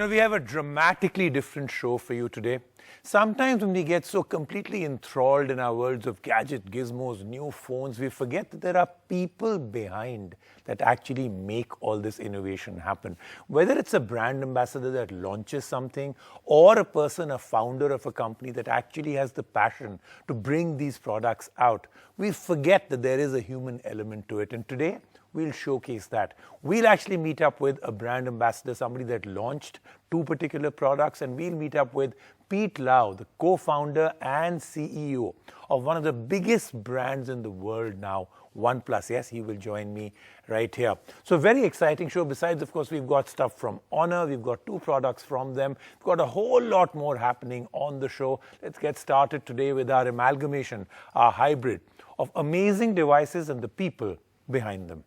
We have a dramatically different show for you today. Sometimes when we get so completely enthralled in our worlds of gadget, gizmos, new phones, we forget that there are people behind that actually make all this innovation happen. Whether it's a brand ambassador that launches something or a person, a founder of a company that actually has the passion to bring these products out, we forget that there is a human element to it. And today, we'll showcase that. We'll actually meet up with a brand ambassador, somebody that launched two particular products, and we'll meet up with Pete Lau, the co-founder and CEO of one of the biggest brands in the world now, OnePlus. Yes, he will join me right here. So very exciting show. Besides, of course, we've got stuff from Honor. We've got two products from them. We've got a whole lot more happening on the show. Let's get started today with our amalgamation, our hybrid of amazing devices and the people behind them.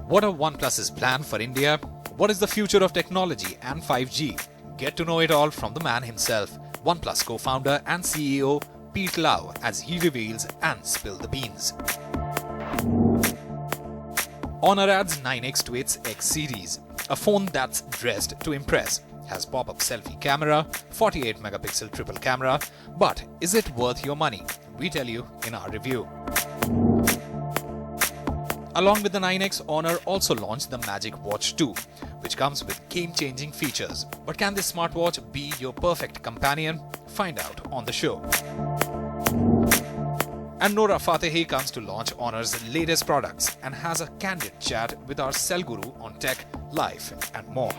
What are OnePlus's plan for India? What is the future of technology and 5G? Get to know it all from the man himself, OnePlus co-founder and CEO Pete Lau, as he reveals and spills the beans. Honor adds 9X to its X series, a phone that's dressed to impress. Has pop-up selfie camera, 48 megapixel triple camera, but is it worth your money? We tell you in our review. Along with the 9X, Honor also launched the Magic Watch 2, which comes with game-changing features. But can this smartwatch be your perfect companion? Find out on the show. And Nora Fatehi comes to launch Honor's latest products and has a candid chat with our cell guru on tech, life and more.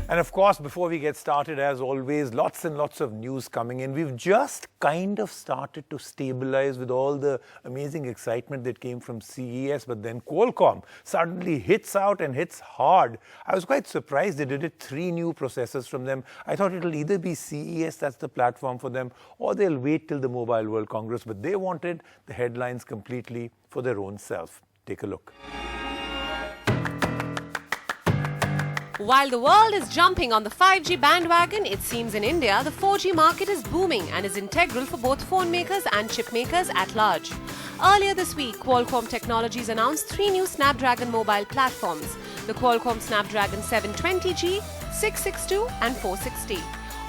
And of course, before we get started, as always, lots and lots of news coming in. We've just kind of started to stabilize with all the amazing excitement that came from CES, but then Qualcomm suddenly hits out and hits hard. I was quite surprised they did 3 new processors from them. I thought it'll either be CES, that's the platform for them, or they'll wait till the Mobile World Congress, but they wanted the headlines completely for their own self. Take a look. While the world is jumping on the 5G bandwagon, it seems in India the 4G market is booming and is integral for both phone makers and chip makers at large. Earlier this week, Qualcomm Technologies announced 3 new Snapdragon mobile platforms: the Qualcomm Snapdragon 720G, 662 and 460.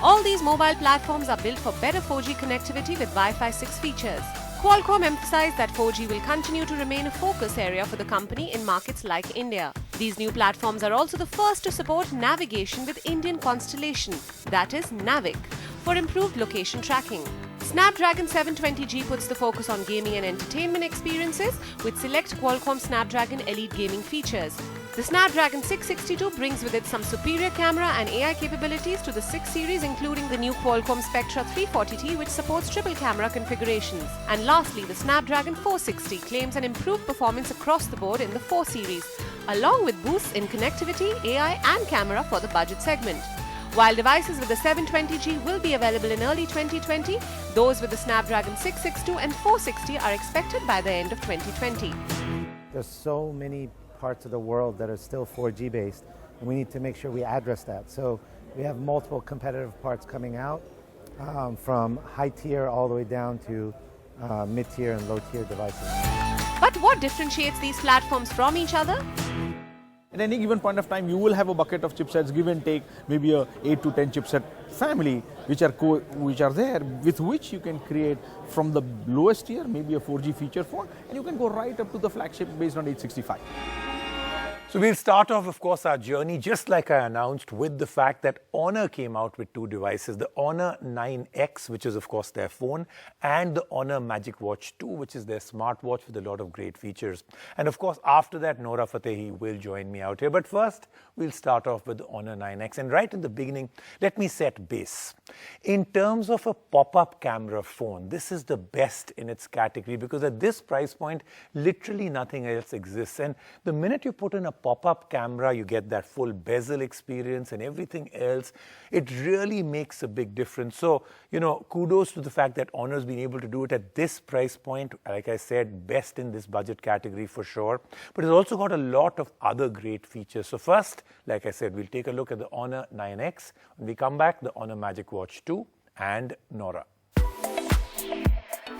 All these mobile platforms are built for better 4G connectivity with Wi-Fi 6 features. Qualcomm emphasized that 4G will continue to remain a focus area for the company in markets like India. These new platforms are also the first to support navigation with Indian constellation, that is NAVIC, for improved location tracking. Snapdragon 720G puts the focus on gaming and entertainment experiences with select Qualcomm Snapdragon Elite gaming features. The Snapdragon 662 brings with it some superior camera and AI capabilities to the 6 series, including the new Qualcomm Spectra 340T, which supports triple camera configurations. And lastly, the Snapdragon 460 claims an improved performance across the board in the 4 series, along with boosts in connectivity, AI and camera for the budget segment. While devices with the 720G will be available in early 2020, those with the Snapdragon 662 and 460 are expected by the end of 2020. There's so many parts of the world that are still 4G based, and we need to make sure we address that. So we have multiple competitive parts coming out, from high tier all the way down to mid tier and low tier devices. But what differentiates these platforms from each other? At any given point of time, you will have a bucket of chipsets, give and take, maybe a 8 to 10 chipset family, which are there, with which you can create from the lowest tier, maybe a 4G feature phone, and you can go right up to the flagship based on 865. So we'll start off, of course, our journey, just like I announced, with the fact that Honor came out with 2 devices, the Honor 9X, which is, of course, their phone, and the Honor Magic Watch 2, which is their smartwatch with a lot of great features. And, of course, after that, Nora Fatehi will join me out here. But first, we'll start off with the Honor 9X. And right in the beginning, let me set base. In terms of a pop-up camera phone, this is the best in its category, because at this price point, literally nothing else exists. And the minute you put in a pop-up camera, you get that full bezel experience and everything else. It really makes a big difference. So, kudos to the fact that Honor's been able to do it at this price point. Like I said, best in this budget category for sure. But it's also got a lot of other great features. So first, like I said, we'll take a look at the Honor 9X. When we come back, the Honor Magic Watch 2 and Nora.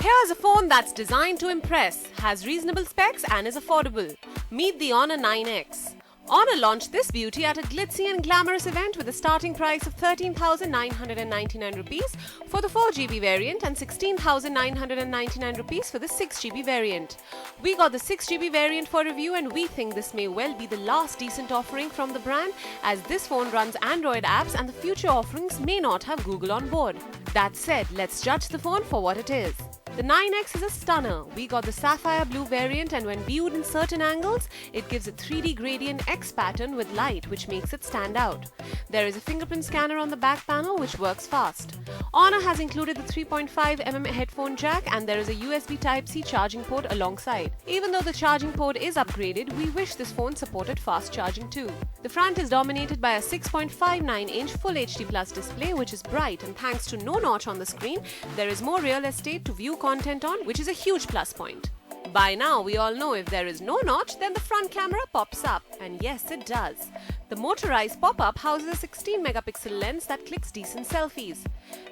Here's a phone that's designed to impress, has reasonable specs and is affordable. Meet the Honor 9X. Honor launched this beauty at a glitzy and glamorous event with a starting price of 13,999 rupees for the 4GB variant and 16,999 rupees for the 6GB variant. We got the 6GB variant for review and we think this may well be the last decent offering from the brand, as this phone runs Android apps and the future offerings may not have Google on board. That said, let's judge the phone for what it is. The 9X is a stunner. We got the sapphire blue variant, and when viewed in certain angles, it gives a 3D gradient X pattern with light, which makes it stand out. There is a fingerprint scanner on the back panel which works fast. Honor has included the 3.5mm headphone jack, and there is a USB Type-C charging port alongside. Even though the charging port is upgraded, we wish this phone supported fast charging too. The front is dominated by a 6.59-inch Full HD Plus display which is bright, and thanks to no notch on the screen, there is more real estate to view content on, which is a huge plus point. By now, we all know if there is no notch, then the front camera pops up. And yes, it does. The motorized pop-up houses a 16-megapixel lens that clicks decent selfies.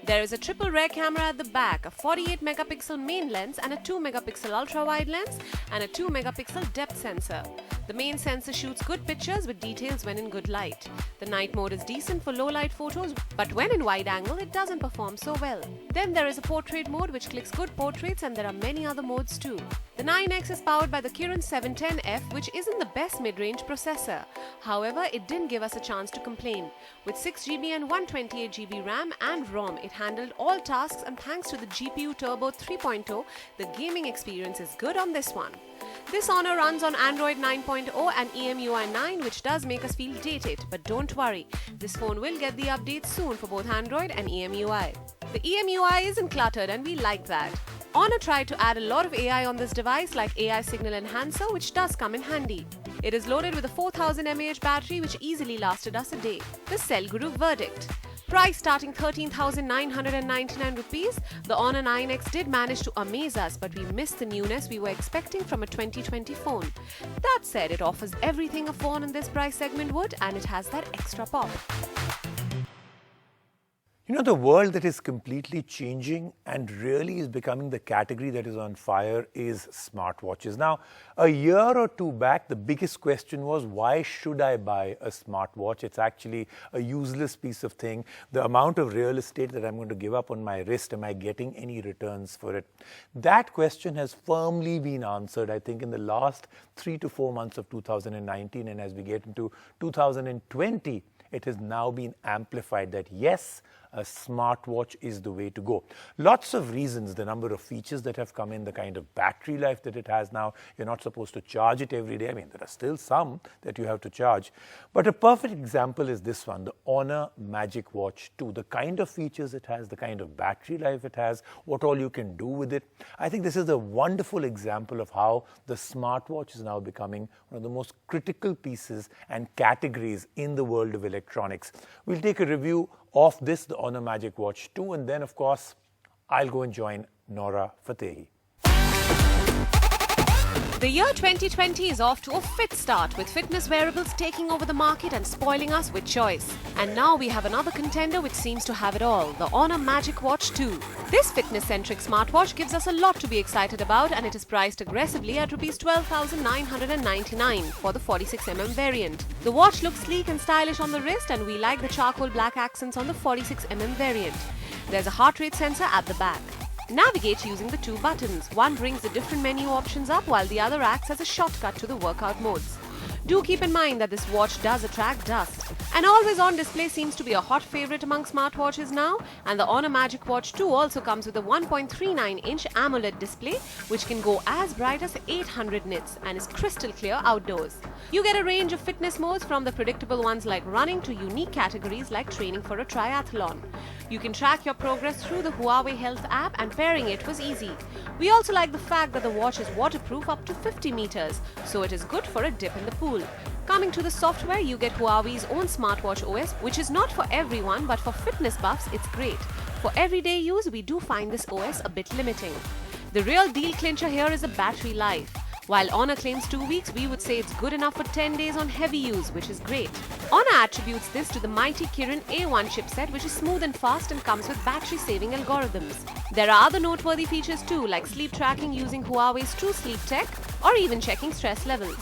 There is a triple rear camera at the back, a 48-megapixel main lens and a 2-megapixel ultra-wide lens and a 2-megapixel depth sensor. The main sensor shoots good pictures with details when in good light. The night mode is decent for low-light photos, but when in wide angle, it doesn't perform so well. Then there is a portrait mode which clicks good portraits, and there are many other modes too. The 9X is powered by the Kirin 710F, which isn't the best mid-range processor. However, it didn't give us a chance to complain. With 6GB and 128GB RAM and ROM, it handled all tasks, and thanks to the GPU Turbo 3.0, the gaming experience is good on this one. This Honor runs on Android 9.0 and EMUI 9, which does make us feel dated, but don't worry, this phone will get the updates soon for both Android and EMUI. The EMUI isn't cluttered, and we like that. Honor tried to add a lot of AI on this device, like AI Signal Enhancer, which does come in handy. It is loaded with a 4000 mAh battery which easily lasted us a day. The Cell Guru verdict. Price starting 13,999 rupees, the Honor 9X did manage to amaze us, but we missed the newness we were expecting from a 2020 phone. That said, it offers everything a phone in this price segment would, and it has that extra pop. You know, the world that is completely changing and really is becoming the category that is on fire is smartwatches. Now, a year or two back, the biggest question was, why should I buy a smartwatch? It's actually a useless piece of thing. The amount of real estate that I'm going to give up on my wrist, am I getting any returns for it? That question has firmly been answered, I think, in the last 3 to 4 months of 2019. And as we get into 2020, it has now been amplified that yes, a smartwatch is the way to go. Lots of reasons, the number of features that have come in, the kind of battery life that it has now. You're not supposed to charge it every day. I mean, there are still some that you have to charge. But a perfect example is this one, the Honor Magic Watch 2. The kind of features it has, the kind of battery life it has, what all you can do with it. I think this is a wonderful example of how the smartwatch is now becoming one of the most critical pieces and categories in the world of electronics. We'll take a review of this, the Honor Magic Watch 2, and then, of course, I'll go and join Nora Fatehi. The year 2020 is off to a fit start, with fitness wearables taking over the market and spoiling us with choice. And now we have another contender which seems to have it all, the Honor Magic Watch 2. This fitness-centric smartwatch gives us a lot to be excited about, and it is priced aggressively at Rs 12,999 for the 46mm variant. The watch looks sleek and stylish on the wrist, and we like the charcoal black accents on the 46mm variant. There's a heart rate sensor at the back. Navigate using the two buttons. One brings the different menu options up, while the other acts as a shortcut to the workout modes. Do keep in mind that this watch does attract dust. An always-on display seems to be a hot favorite among smartwatches now, and the Honor Magic Watch 2 also comes with a 1.39-inch AMOLED display which can go as bright as 800 nits and is crystal clear outdoors. You get a range of fitness modes, from the predictable ones like running to unique categories like training for a triathlon. You can track your progress through the Huawei Health app, and pairing it was easy. We also like the fact that the watch is waterproof up to 50 meters, so it is good for a dip in the pool. Coming to the software, you get Huawei's own smartwatch OS, which is not for everyone, but for fitness buffs, it's great. For everyday use, we do find this OS a bit limiting. The real deal clincher here is the battery life. While Honor claims 2 weeks, we would say it's good enough for 10 days on heavy use, which is great. Honor attributes this to the mighty Kirin A1 chipset, which is smooth and fast and comes with battery-saving algorithms. There are other noteworthy features too, like sleep tracking using Huawei's True Sleep Tech, or even checking stress levels.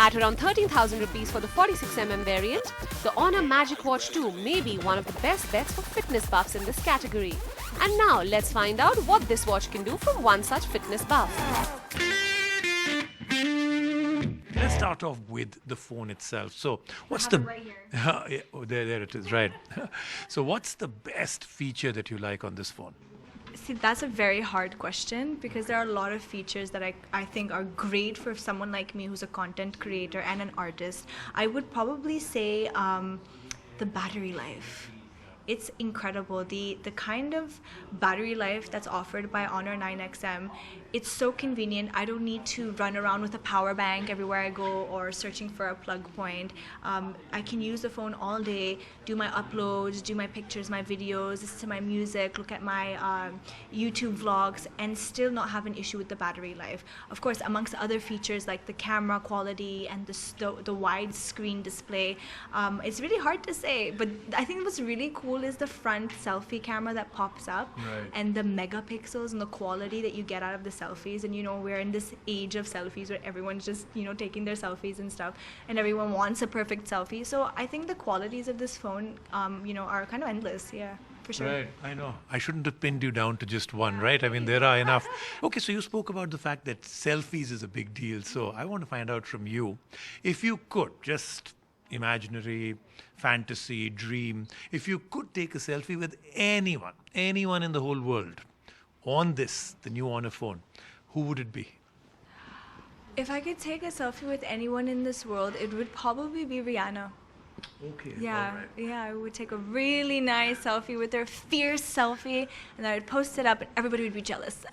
At around 13,000 rupees for the 46mm variant, the Honor Magic Watch 2 may be one of the best bets for fitness buffs in this category. And now let's find out what this watch can do from one such fitness buff. Let's start off with the phone itself. So, what's the right here. Yeah, oh, there it is, right. So, what's the best feature that you like on this phone? See, that's a very hard question because there are a lot of features that I think are great for someone like me who's a content creator and an artist. I would probably say the battery life. It's incredible. The kind of battery life that's offered by Honor 9XM, it's so convenient. I don't need to run around with a power bank everywhere I go or searching for a plug point. I can use the phone all day, do my uploads, do my pictures, my videos, listen to my music, look at my YouTube vlogs, and still not have an issue with the battery life. Of course, amongst other features like the camera quality and the wide screen display, it's really hard to say, but I think what's really cool is the front selfie camera that pops up, and the megapixels and the quality that you get out of the selfies. And we're in this age of selfies where everyone's just taking their selfies and stuff, and everyone wants a perfect selfie. So I think the qualities of this phone are kind of endless. Yeah, for sure. Right, I know. I shouldn't have pinned you down to just one, right? I mean, there are enough. Okay, so you spoke about the fact that selfies is a big deal. So I want to find out from you, if you could just imaginary, fantasy, dream, if you could take a selfie with anyone in the whole world on this, the new Honor phone, who would it be? If I could take a selfie with anyone in this world, it would probably be Rihanna. Okay. Yeah, yeah, I would take a really nice selfie with her, fierce selfie, and I would post it up and everybody would be jealous.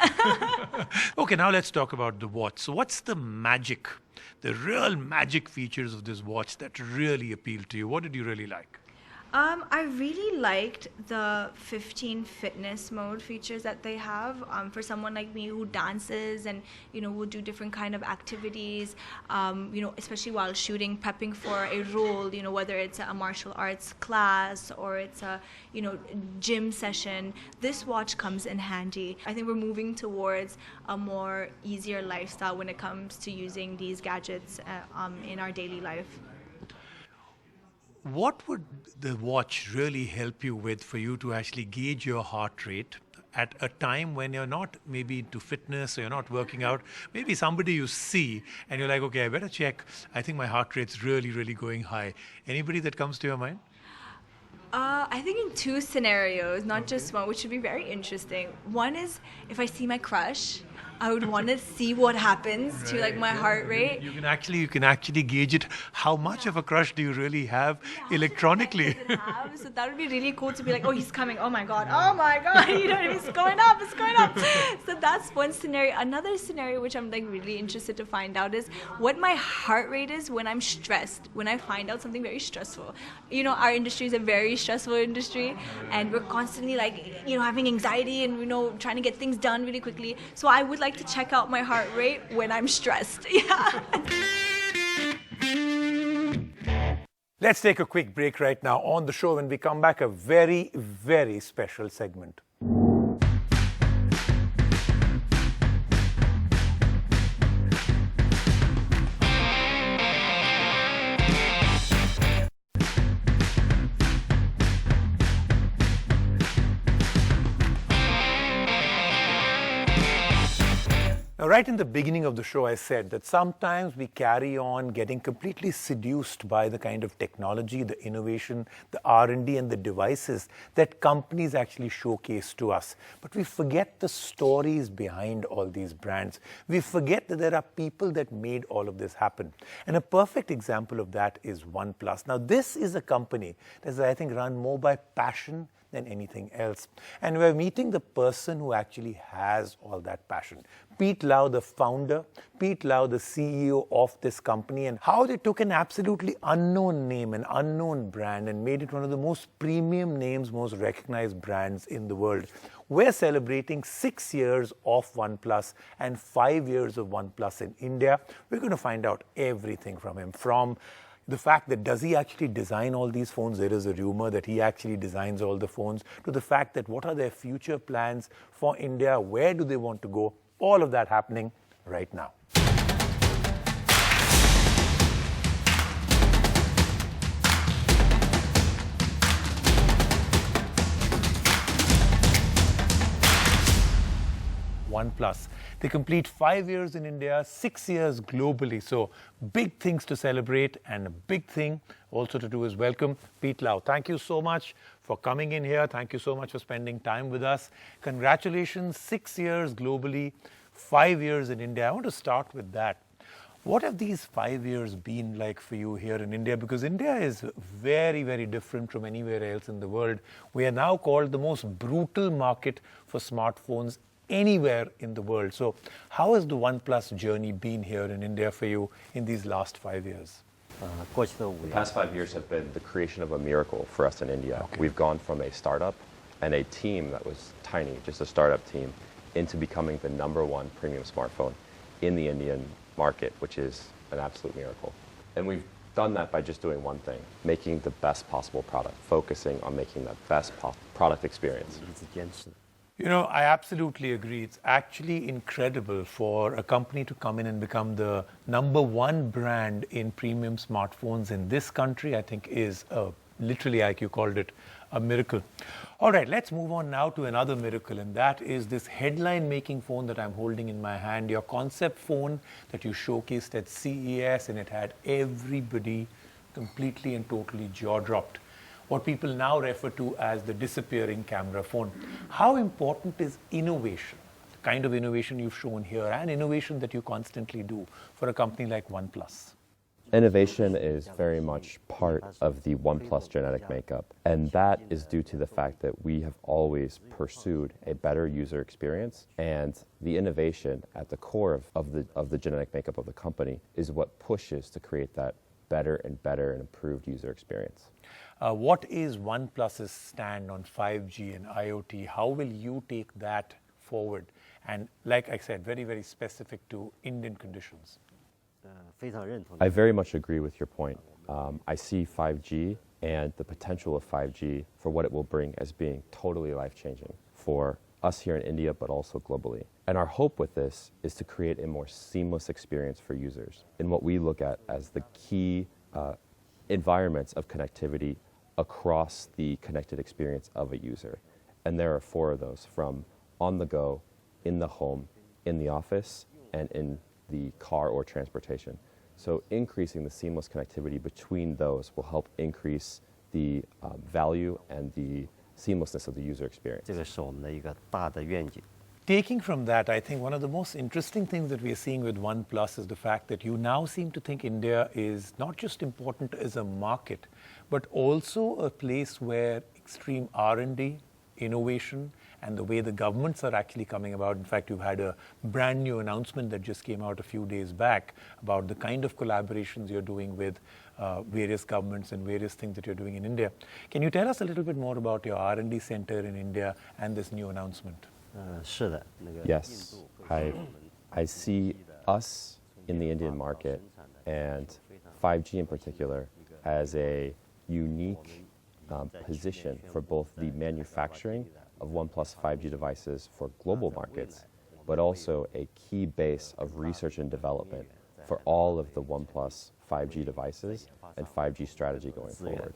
Okay, now let's talk about the watch. So what's the magic, the real magic features of this watch that really appeal to you? What did you really like? I really liked the 15 fitness mode features that they have for someone like me who dances and will do different kind of activities, especially while shooting, prepping for a role, whether it's a martial arts class or it's a gym session. This watch comes in handy. I think we're moving towards a more easier lifestyle when it comes to using these gadgets in our daily life. What would the watch really help you with for you to actually gauge your heart rate at a time when you're not maybe into fitness or you're not working out? Maybe somebody you see and you're like, okay, I better check. I think my heart rate's really, really going high. Anybody that comes to your mind? I think in two scenarios, not just one, which would be very interesting. One is if I see my crush, I would want to see what happens to my heart rate. You can actually gauge it. How much of a crush do you really have electronically? So that would be really cool to be like, oh, he's coming. Oh my god. It's going up. It's going up. So that's one scenario. Another scenario which I'm really interested to find out is what my heart rate is when I'm stressed. When I find out something very stressful. Our industry is a very stressful industry, and we're constantly having anxiety and trying to get things done really quickly. So I would like to check out my heart rate when I'm stressed. Yeah. Let's take a quick break right now. On the show, when we come back, a very, very special segment. Now, right in the beginning of the show, I said that sometimes we carry on getting completely seduced by the kind of technology, the innovation, the R&D and the devices that companies actually showcase to us. But we forget the stories behind all these brands. We forget that there are people that made all of this happen. And a perfect example of that is OnePlus. Now, this is a company that's, I think, run more by passion than anything else. And we're meeting the person who actually has all that passion. Pete Lau, the founder, Pete Lau, the CEO of this company, and how they took an absolutely unknown name, an unknown brand, and made it one of the most premium names, most recognized brands in the world. We're celebrating 6 years of OnePlus and 5 years of OnePlus in India. We're going to find out everything from him, from the fact that does he actually design all these phones? There is a rumor that he actually designs all the phones, to the fact that what are their future plans for India? Where do they want to go? All of that happening right now. OnePlus. They complete 5 years in India, 6 years globally. So big things to celebrate, and a big thing also to do is welcome Pete Lau. Thank you so much for coming in here. Thank you so much for spending time with us. Congratulations, 6 years globally, 5 years in India. I want to start with that. What have these 5 years been like for you here in India? Because India is very, very different from anywhere else in the world. We are now called the most brutal market for smartphones anywhere in the world. So how has the OnePlus journey been here in India for you in these last 5 years? The past 5 years have been the creation of a miracle for us in India. We've gone from a startup and a team that was tiny, just a startup team, into becoming the #1 premium smartphone in the Indian market, which is an absolute miracle. And we've done that by just doing one thing, making the best possible product, focusing on making the best product experience. You know, I absolutely agree. It's actually incredible for a company to come in and become the #1 brand in premium smartphones in this country. I think is literally, like you called it, a miracle. All right, let's move on now to another miracle, and that is this headline-making phone that I'm holding in my hand, your concept phone that you showcased at CES, and it had everybody completely and totally jaw-dropped. What people now refer to as the disappearing camera phone. How important is innovation, the kind of innovation you've shown here, and innovation that you constantly do for a company like OnePlus? Innovation is very much part of the OnePlus genetic makeup, and that is due to the fact that we have always pursued a better user experience, and the innovation at the core of the genetic makeup of the company is what pushes to create that better and improved user experience. What is OnePlus's stand on 5G and IoT? How will you take that forward? And like I said, very, very specific to Indian conditions. I very much agree with your point. I see 5G and the potential of 5G for what it will bring as being totally life-changing for us here in India, but also globally. And our hope with this is to create a more seamless experience for users in what we look at as the key environments of connectivity across the connected experience of a user. And there are 4 of those, from on the go, in the home, in the office, and in the car or transportation. So increasing the seamless connectivity between those will help increase the value and the seamlessness of the user experience. Taking from that, I think one of the most interesting things that we are seeing with OnePlus is the fact that you now seem to think India is not just important as a market, but also a place where extreme R&D, innovation, and the way the governments are actually coming about. In fact, you've had a brand new announcement that just came out a few days back about the kind of collaborations you're doing with various governments and various things that you're doing in India. Can you tell us a little bit more about your R&D center in India and this new announcement? Yes, I see us in the Indian market and 5G in particular as a unique position for both the manufacturing of OnePlus 5G devices for global markets, but also a key base of research and development for all of the OnePlus 5G devices and 5G strategy going forward.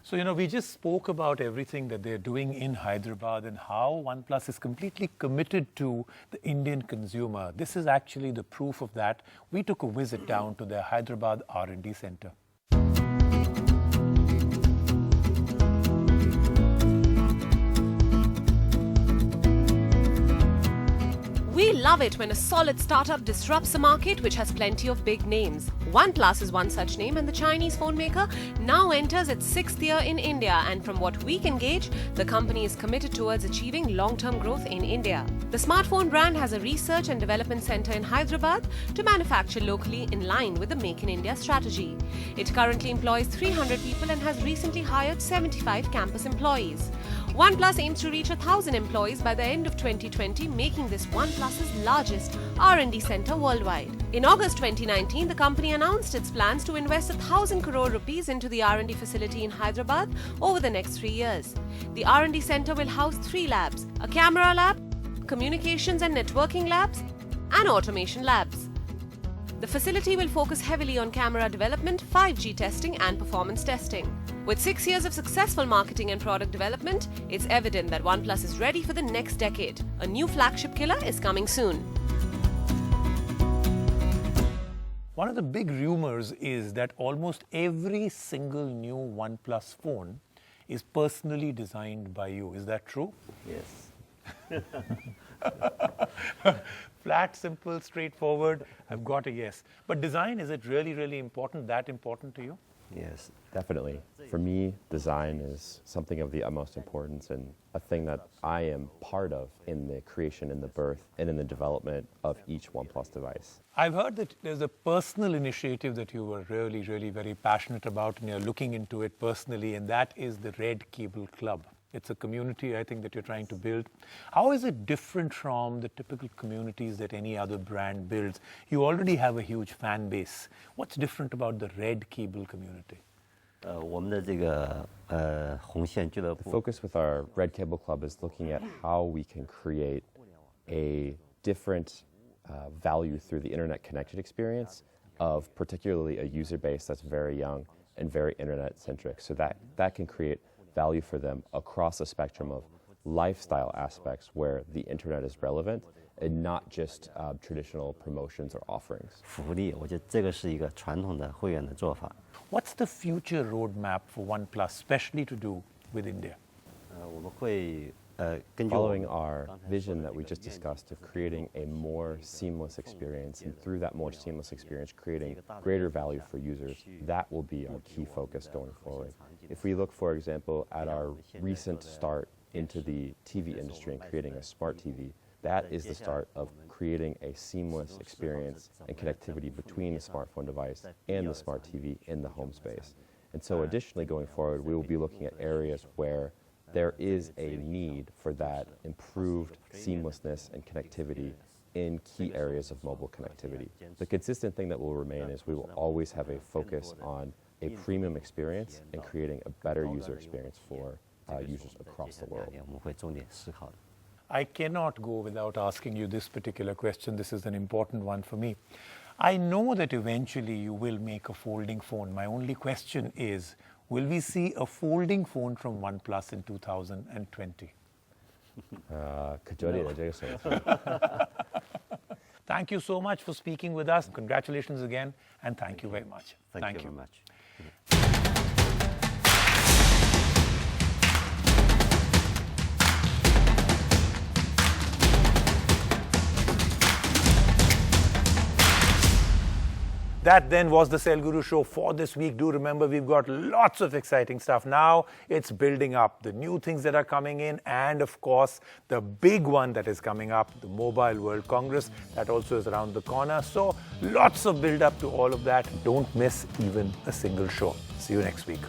So, you know, we just spoke about everything that they're doing in Hyderabad and how OnePlus is completely committed to the Indian consumer. This is actually the proof of that. We took a visit down to their Hyderabad R&D center. We love it when a solid startup disrupts a market which has plenty of big names. OnePlus is one such name, and the Chinese phone maker now enters its 6th year in India, and from what we can gauge, the company is committed towards achieving long-term growth in India. The smartphone brand has a research and development center in Hyderabad to manufacture locally in line with the Make in India strategy. It currently employs 300 people and has recently hired 75 campus employees. OnePlus aims to reach 1,000 employees by the end of 2020, making this OnePlus's largest R&D center worldwide. In August 2019, the company announced its plans to invest 1,000 crore rupees into the R&D facility in Hyderabad over the next 3 years. The R&D center will house 3 labs: a camera lab, communications and networking labs, and automation labs. The facility will focus heavily on camera development, 5G testing and performance testing. With 6 years of successful marketing and product development, it's evident that OnePlus is ready for the next decade. A new flagship killer is coming soon. One of the big rumors is that almost every single new OnePlus phone is personally designed by you. Is that true? Yes. Flat, simple, straightforward. I've got a yes. But design, is it really, really important, that important to you? Yes. Definitely. For me, design is something of the utmost importance and a thing that I am part of in the creation, in the birth, and in the development of each OnePlus device. I've heard that there's a personal initiative that you were really, really very passionate about and you're looking into it personally, and that is the Red Cable Club. It's a community, I think, that you're trying to build. How is it different from the typical communities that any other brand builds? You already have a huge fan base. What's different about the Red Cable community? 我们的这个红线俱乐 The 部 focus with our Red Cable Club is looking at how we can create a different value through the internet connected experience of particularly a user base that's very young and very internet centric. So that can create value for them across a spectrum of lifestyle aspects where the internet is relevant and not just traditional promotions or offerings. 福利，我觉得这个是一个传统的会员的做法。 What's the future roadmap for OnePlus, especially to do with India? 我们会根据 Following our vision that we just discussed of creating a more seamless experience, and through that more seamless experience, creating greater value for users, that will be our key focus going forward. If we look, for example, at our recent start into the TV industry and creating a smart TV, that is the start of creating a seamless experience and connectivity between the smartphone device and the smart TV in the home space. And so additionally, going forward, we will be looking at areas where there is a need for that improved seamlessness and connectivity in key areas of mobile connectivity. The consistent thing that will remain is we will always have a focus on a premium experience and creating a better user experience for users across the world. 我们会重点思考的。 I cannot go without asking you this particular question. This is an important one for me. I know that eventually you will make a folding phone. My only question is, will we see a folding phone from OnePlus in 2020? Thank you so much for speaking with us. Congratulations again, and thank you very much. Thank you very much. That then was the Cell Guru Show for this week. Do remember, we've got lots of exciting stuff. Now it's building up, the new things that are coming in, and of course, the big one that is coming up, the Mobile World Congress, that also is around the corner. So lots of build up to all of that. Don't miss even a single show. See you next week.